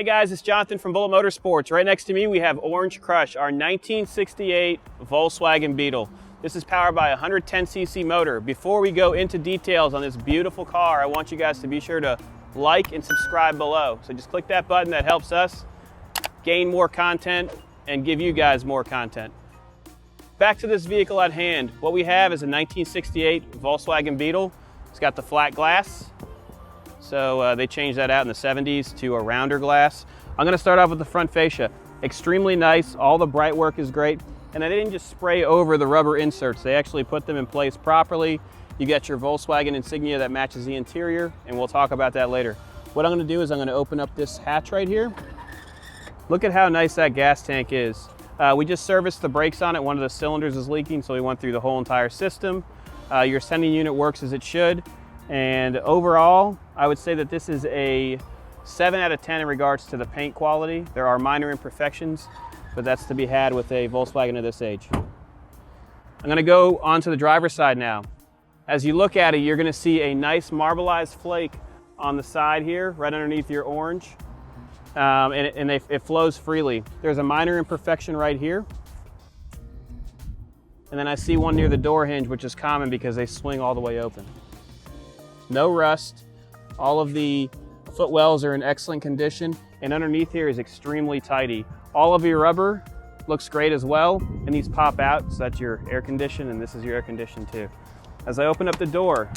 Hey guys, it's Jonathan from Bullet Motorsports. Right next to me we have Orange Crush, our 1968 Volkswagen Beetle. This is powered by a 110cc motor. Before we go into details on this beautiful car, I want you guys to be sure to like and subscribe below. So just click that button, that helps us gain more content and give you guys more content. Back to this vehicle at hand. What we have is a 1968 Volkswagen Beetle. It's got the flat glass. So they changed that out in the 70s to a rounder glass. I'm gonna start off with the front fascia. Extremely nice, all the bright work is great. And they didn't just spray over the rubber inserts, they actually put them in place properly. You got your Volkswagen insignia that matches the interior, and we'll talk about that later. What I'm gonna do is I'm gonna open up this hatch right here. Look at how nice that gas tank is. We just serviced the brakes on it. One of the cylinders is leaking, so we went through the whole entire system. Your sending unit works as it should. And overall, I would say that this is a 7 out of 10 in regards to the paint quality. There are minor imperfections, but that's to be had with a Volkswagen of this age. I'm gonna go onto the driver's side now. As you look at it, you're gonna see a nice marbleized flake on the side here, right underneath your orange. It flows freely. There's a minor imperfection right here. And then I see one near the door hinge, which is common because they swing all the way open. No rust. All of the footwells are in excellent condition, and underneath here is extremely tidy. All of your rubber looks great as well, and these pop out, so that's your air condition, and this is your air condition too. As I open up the door,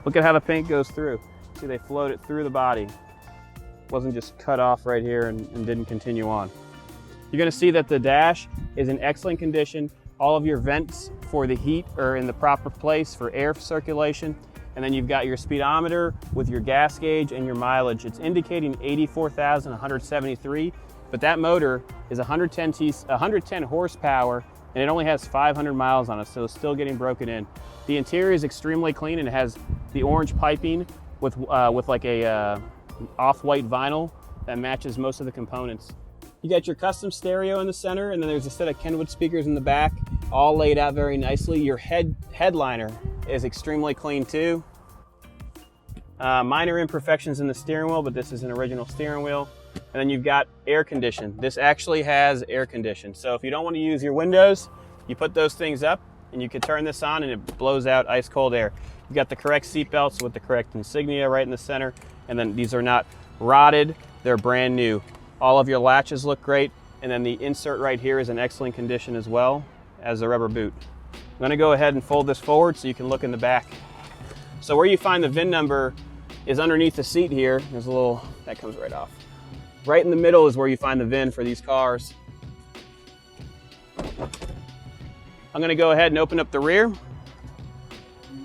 look at how the paint goes through. See, they flowed it through the body. It wasn't just cut off right here and didn't continue on. You're gonna see that the dash is in excellent condition. All of your vents for the heat are in the proper place for air circulation. And then you've got your speedometer with your gas gauge and your mileage. It's indicating 84,173, but that motor is 110 horsepower, and it only has 500 miles on it, so it's still getting broken in. The interior is extremely clean, and it has the orange piping with like a off-white vinyl that matches most of the components. You got your custom stereo in the center, and then there's a set of Kenwood speakers in the back, all laid out very nicely. Your headliner is extremely clean too. Minor imperfections in the steering wheel, but this is an original steering wheel. And then you've got air condition. This actually has air condition. So if you don't want to use your windows, you put those things up and you can turn this on and it blows out ice cold air. You got the correct seat belts with the correct insignia right in the center. And then these are not rotted, they're brand new. All of your latches look great. And then the insert right here is in excellent condition as well as the rubber boot. I'm gonna go ahead and fold this forward so you can look in the back. So where you find the VIN number is underneath the seat here. There's a little, that comes right off. Right in the middle is where you find the VIN for these cars. I'm gonna go ahead and open up the rear.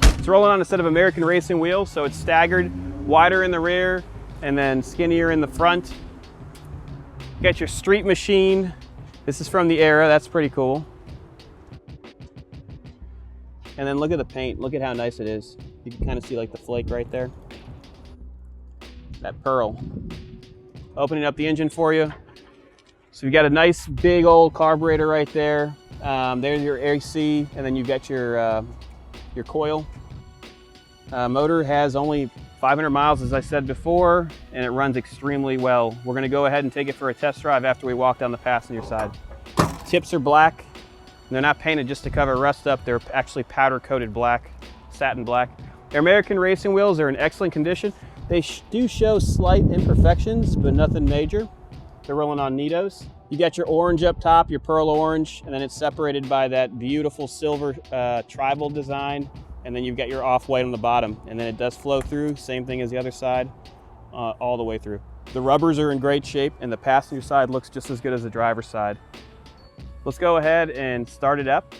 It's rolling on a set of American racing wheels, so it's staggered, wider in the rear and then skinnier in the front. You got your street machine. This is from the era, that's pretty cool. And then look at the paint, look at how nice it is. You can kind of see like the flake right there. That pearl. Opening up the engine for you. So you got a nice big old carburetor right there. There's your AC, and then you've got your coil. Motor has only 500 miles, as I said before, and it runs extremely well. We're gonna go ahead and take it for a test drive after we walk down the passenger side. Tips are black. They're not painted just to cover rust up. They're actually powder coated black, satin black. Their American racing wheels are in excellent condition. They do show slight imperfections, but nothing major. They're rolling on Nitos. You got your orange up top, your pearl orange, and then it's separated by that beautiful silver tribal design. And then you've got your off-white on the bottom. And then it does flow through, same thing as the other side, all the way through. The rubbers are in great shape, and the passenger side looks just as good as the driver's side. Let's go ahead and start it up,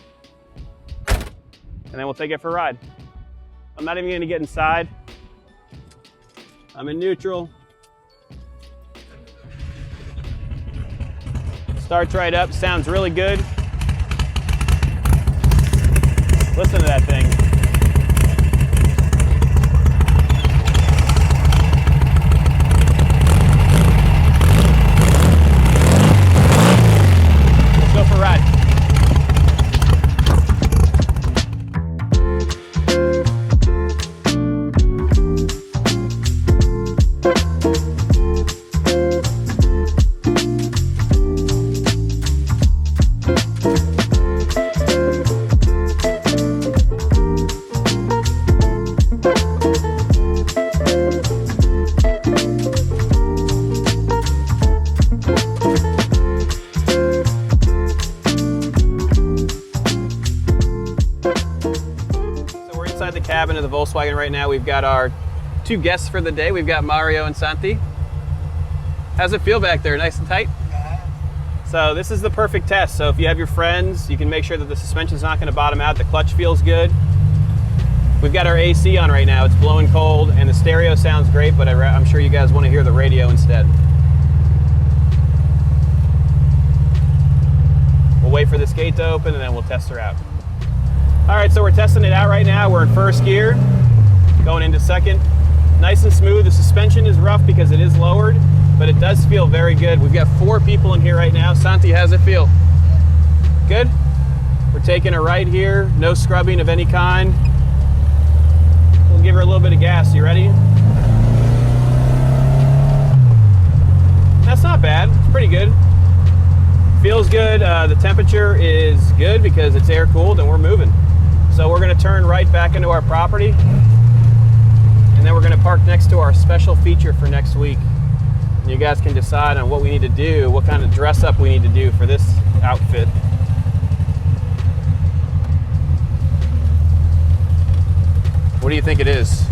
and then we'll take it for a ride. I'm not even gonna get inside. I'm in neutral. Starts right up, sounds really good. Listen to that thing. Go for a ride. cabin of the Volkswagen right now. We've got our 2 guests for the day. We've got Mario and Santi. How's it feel back there? Nice and tight? Yeah. So this is the perfect test. So if you have your friends, you can make sure that the suspension's not going to bottom out. The clutch feels good. We've got our AC on right now. It's blowing cold, and the stereo sounds great, but I'm sure you guys want to hear the radio instead. We'll wait for this gate to open, and then we'll test her out. All right, so we're testing it out right now. We're in first gear, going into second. Nice and smooth. The suspension is rough because it is lowered, but it does feel very good. We've got 4 people in here right now. Santi, how's it feel? Good? We're taking a right here, no scrubbing of any kind. We'll give her a little bit of gas. You ready? That's not bad. It's pretty good. Feels good. The temperature is good because it's air cooled and we're moving. So we're going to turn right back into our property, and then we're going to park next to our special feature for next week. And you guys can decide on what we need to do, what kind of dress up we need to do for this outfit. What do you think it is?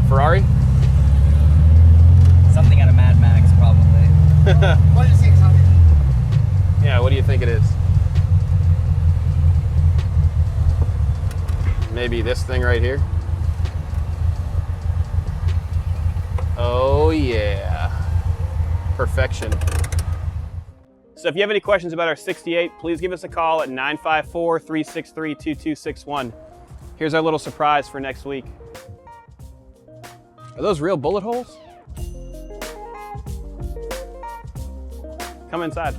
Ferrari? Something out of Mad Max, probably. What do you think, something? Yeah, what do you think it is? Maybe this thing right here? Oh yeah, perfection. So if you have any questions about our 68, please give us a call at 954-363-2261. Here's our little surprise for next week. Are those real bullet holes? Come inside.